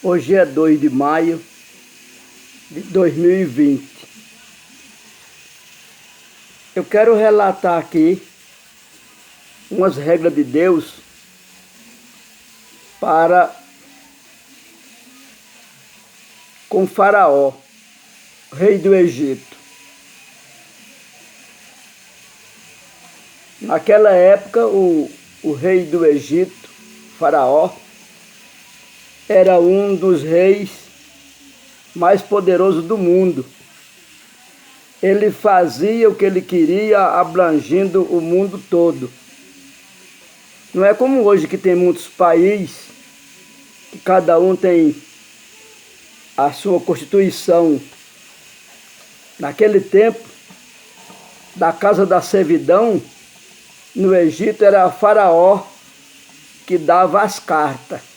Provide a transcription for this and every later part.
Hoje é 2 de maio de 2020. Eu quero relatar aqui umas regras de Deus para com Faraó, rei do Egito. Naquela época, o rei do Egito, Faraó, era um dos reis mais poderosos do mundo. Ele fazia o que ele queria, abrangindo o mundo todo. Não é como hoje, que tem muitos países, que cada um tem a sua constituição. Naquele tempo, da casa da servidão, no Egito, era Faraó que dava as cartas.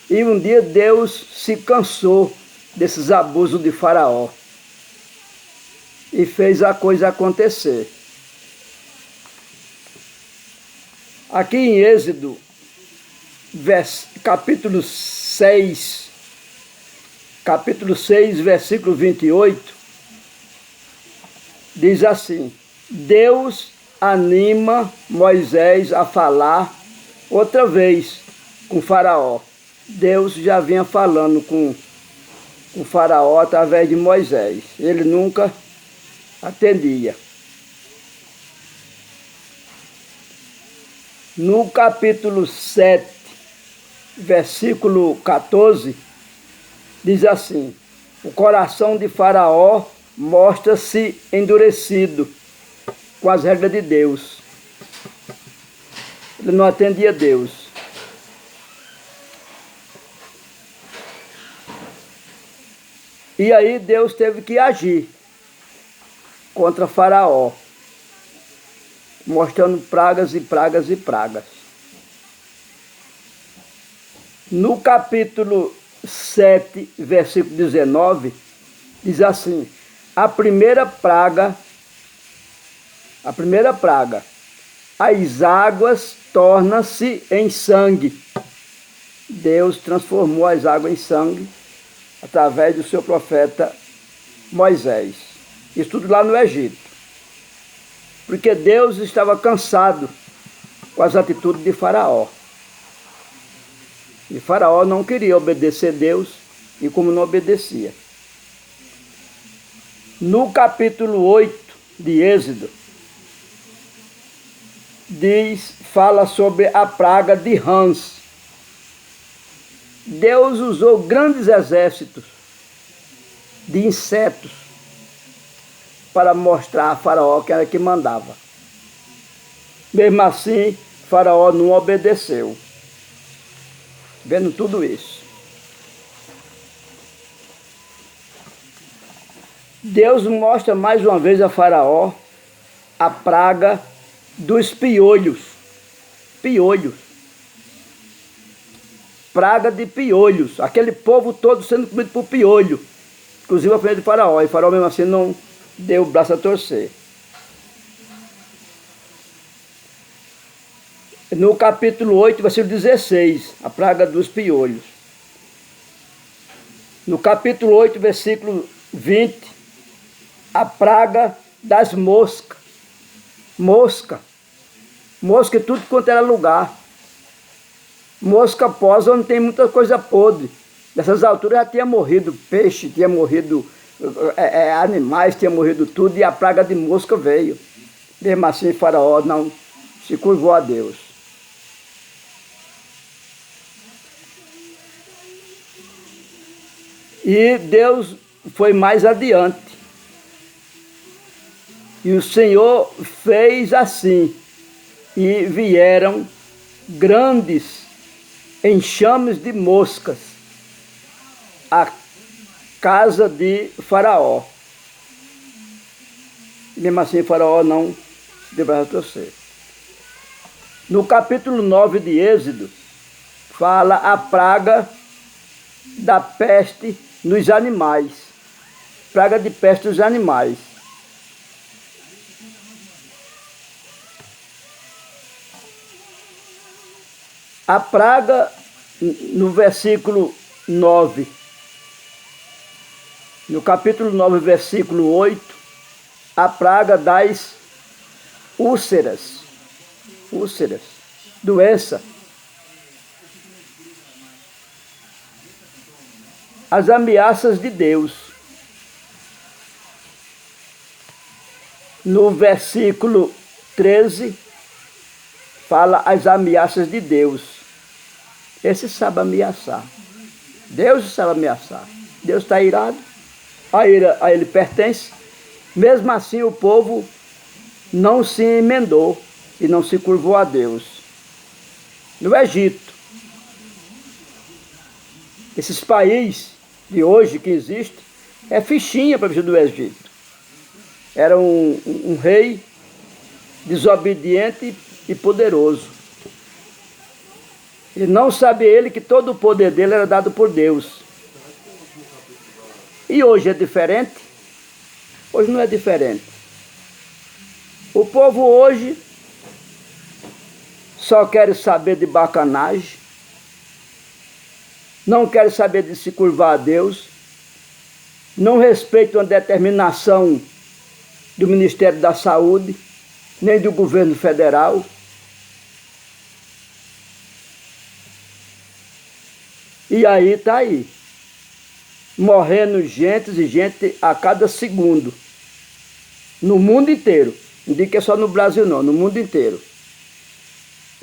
E um dia Deus se cansou desses abusos de Faraó e fez a coisa acontecer. Aqui em Êxodo, capítulo 6, versículo 28, diz assim: Deus anima Moisés a falar outra vez com Faraó. Deus já vinha falando com Faraó através de Moisés. Ele nunca atendia. No capítulo 7, versículo 14, diz assim: o coração de Faraó mostra-se endurecido com as regras de Deus. Ele não atendia a Deus. E aí Deus teve que agir contra Faraó, mostrando pragas e pragas e pragas. No capítulo 7, versículo 19, diz assim: a primeira praga, as águas tornam-se em sangue. Deus transformou as águas em sangue através do seu profeta Moisés. Isso tudo lá no Egito. Porque Deus estava cansado com as atitudes de Faraó. E Faraó não queria obedecer a Deus, e como não obedecia. No capítulo 8 de Êxodo, fala sobre a praga de rãs. Deus usou grandes exércitos de insetos para mostrar a Faraó que era que mandava. Mesmo assim, Faraó não obedeceu. Vendo tudo isso, Deus mostra mais uma vez a Faraó a praga dos piolhos. Praga de piolhos. Aquele povo todo sendo comido por piolho. Inclusive a família de Faraó. E Faraó mesmo assim não deu o braço a torcer. No capítulo 8, versículo 16, a praga dos piolhos. No capítulo 8, versículo 20, a praga das moscas. Mosca em tudo quanto era lugar. Mosca posa onde tem muita coisa podre. Nessas alturas já tinha morrido peixe, tinha morrido animais, tinha morrido tudo, e a praga de mosca veio. Mesmo assim, Faraó não se curvou a Deus. E Deus foi mais adiante. E o Senhor fez assim. E vieram grandes enxames de moscas à casa de Faraó. E mesmo assim, Faraó não deu braço a torcer. No capítulo 9 de Êxodo, fala a praga da peste nos animais. Praga de peste nos animais. A praga, no versículo 9. No capítulo 9, versículo 8, a praga das úlceras, doença. As ameaças de Deus. No versículo 13, fala as ameaças de Deus. Esse sabe ameaçar. Deus sabe ameaçar. Deus está irado. A ira a ele pertence. Mesmo assim, o povo não se emendou e não se curvou a Deus. No Egito, esses países de hoje que existem, é fichinha para o do Egito. Era um rei desobediente e poderoso. E não sabe ele que todo o poder dele era dado por Deus. E hoje é diferente? Hoje não é diferente. O povo hoje só quer saber de bacanagem, não quer saber de se curvar a Deus, não respeita uma determinação do Ministério da Saúde, nem do governo federal. E aí está aí, morrendo gente e gente a cada segundo, no mundo inteiro. Não digo que é só no Brasil não, no mundo inteiro.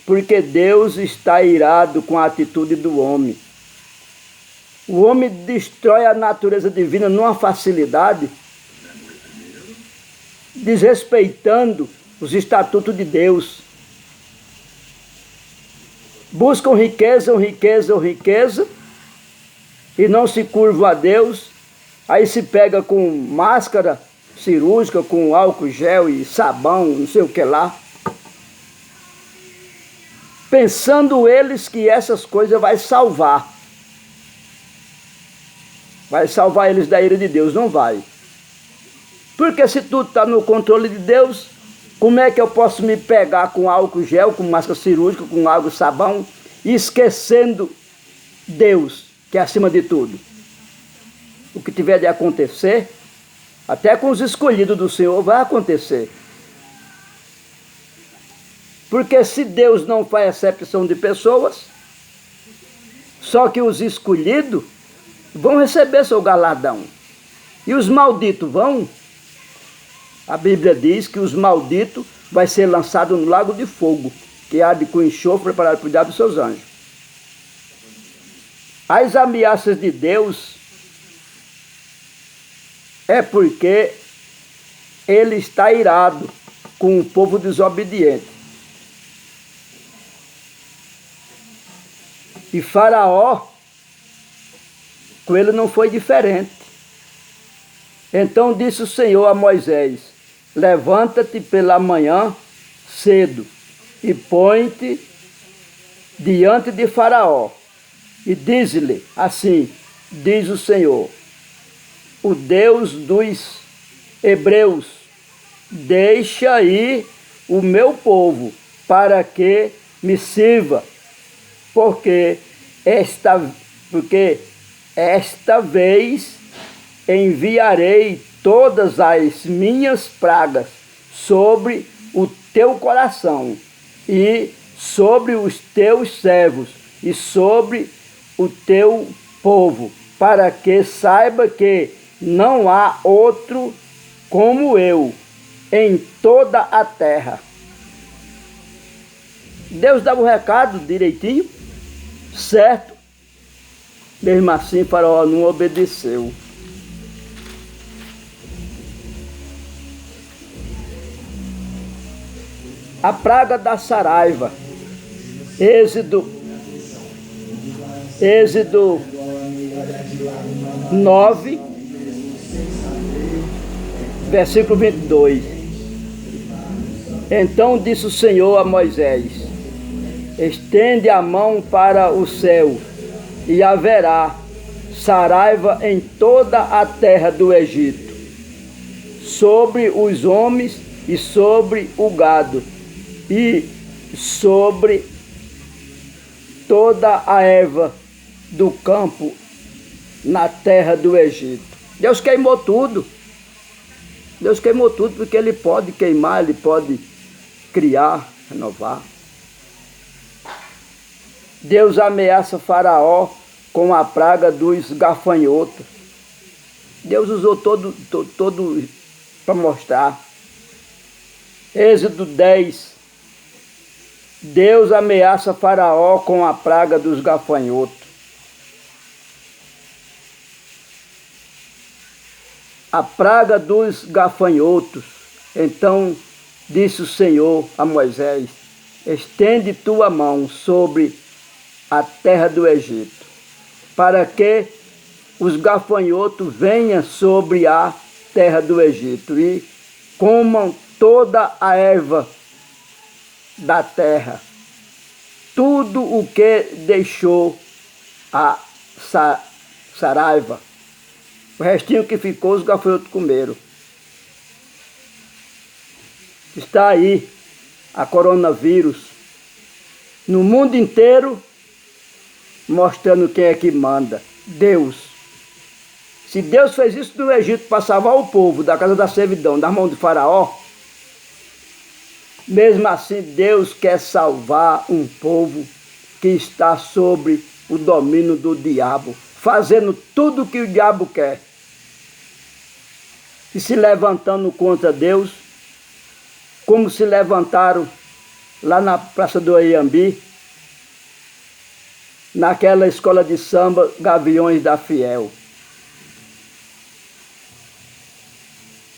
Porque Deus está irado com a atitude do homem. O homem destrói a natureza divina numa facilidade, desrespeitando os estatutos de Deus. Buscam riqueza e não se curvam a Deus. Aí se pega com máscara cirúrgica, com álcool gel e sabão, não sei o que lá. Pensando eles que essas coisas vai salvar eles da ira de Deus. Não vai. Porque se tudo está no controle de Deus, como é que eu posso me pegar com álcool gel, com máscara cirúrgica, com água e sabão, e esquecendo Deus, que é acima de tudo? O que tiver de acontecer, até com os escolhidos do Senhor, vai acontecer. Porque se Deus não faz acepção de pessoas, só que os escolhidos vão receber seu galardão. E os malditos vão? A Bíblia diz que os malditos vai ser lançado no lago de fogo, que arde com enxofre preparado para o diabo e seus anjos. As ameaças de Deus é porque ele está irado com o povo desobediente. E Faraó, com ele não foi diferente. Então disse o Senhor a Moisés: levanta-te pela manhã cedo e põe-te diante de Faraó e diz-lhe assim: diz o Senhor, o Deus dos hebreus, deixa ir o meu povo para que me sirva, porque esta vez enviarei todas as minhas pragas sobre o teu coração e sobre os teus servos e sobre o teu povo, para que saiba que não há outro como eu em toda a terra. Deus dava o recado direitinho, certo? Mesmo assim, Faraó não obedeceu. A praga da saraiva. Êxodo 9, versículo 22. Então disse o Senhor a Moisés: estende a mão para o céu, e haverá saraiva em toda a terra do Egito, sobre os homens e sobre o gado, e sobre toda a erva do campo na terra do Egito. Deus queimou tudo. Deus queimou tudo porque Ele pode queimar, Ele pode criar, renovar. Deus ameaça Faraó com a praga dos gafanhotos. Deus usou todo para mostrar. Êxodo 10. Deus ameaça Faraó com a praga dos gafanhotos. A praga dos gafanhotos. Então disse o Senhor a Moisés: estende tua mão sobre a terra do Egito, para que os gafanhotos venham sobre a terra do Egito e comam toda a erva da terra, tudo o que deixou a saraiva. O restinho que ficou, os gafanhotos comeram. Está aí a coronavírus no mundo inteiro, mostrando quem é que manda. Deus. Se Deus fez isso no Egito para salvar o povo da casa da servidão, das mãos de Faraó, mesmo assim Deus quer salvar um povo que está sob o domínio do diabo, fazendo tudo o que o diabo quer e se levantando contra Deus, como se levantaram lá na Praça do Iambi, naquela escola de samba Gaviões da Fiel.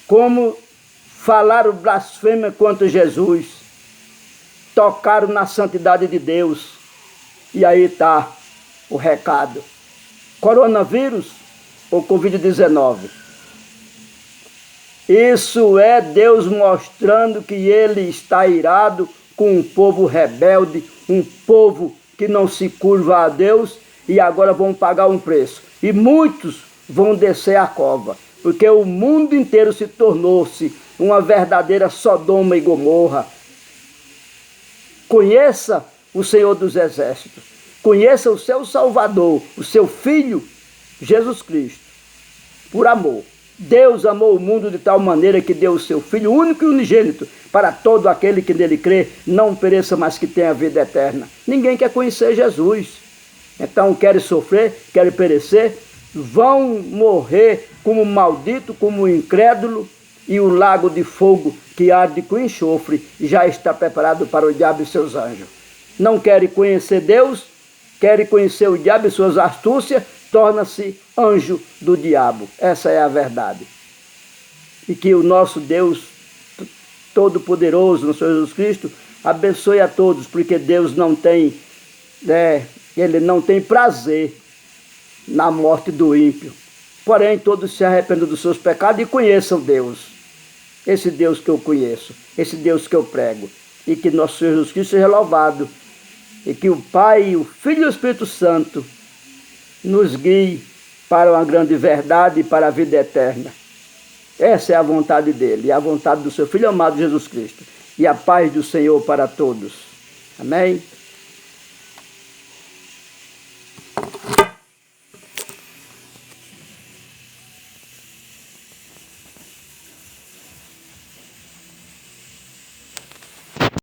Como falaram blasfêmia contra Jesus, tocaram na santidade de Deus. E aí está o recado. Coronavírus ou Covid-19? Isso é Deus mostrando que Ele está irado com um povo rebelde, um povo que não se curva a Deus, e agora vão pagar um preço. E muitos vão descer a cova, porque o mundo inteiro se tornou-se uma verdadeira Sodoma e Gomorra. Conheça o Senhor dos Exércitos, conheça o seu Salvador, o seu Filho, Jesus Cristo, por amor. Deus amou o mundo de tal maneira que deu o seu Filho único e unigênito para todo aquele que nele crê, não pereça, mas que tenha vida eterna. Ninguém quer conhecer Jesus. Então querem sofrer, querem perecer, vão morrer como maldito, como incrédulo, e o lago de fogo que arde com enxofre já está preparado para o diabo e seus anjos. Não querem conhecer Deus, querem conhecer o diabo e suas astúcias, torna-se anjo do diabo. Essa é a verdade. E que o nosso Deus Todo-Poderoso, nosso Jesus Cristo, abençoe a todos, porque Deus não tem, Ele não tem prazer na morte do ímpio. Porém, todos se arrependam dos seus pecados e conheçam Deus. Esse Deus que eu conheço, esse Deus que eu prego. E que nosso Senhor Jesus Cristo seja louvado. E que o Pai, o Filho e o Espírito Santo nos guie para uma grande verdade e para a vida eterna. Essa é a vontade dele, e a vontade do seu Filho amado Jesus Cristo. E a paz do Senhor para todos. Amém?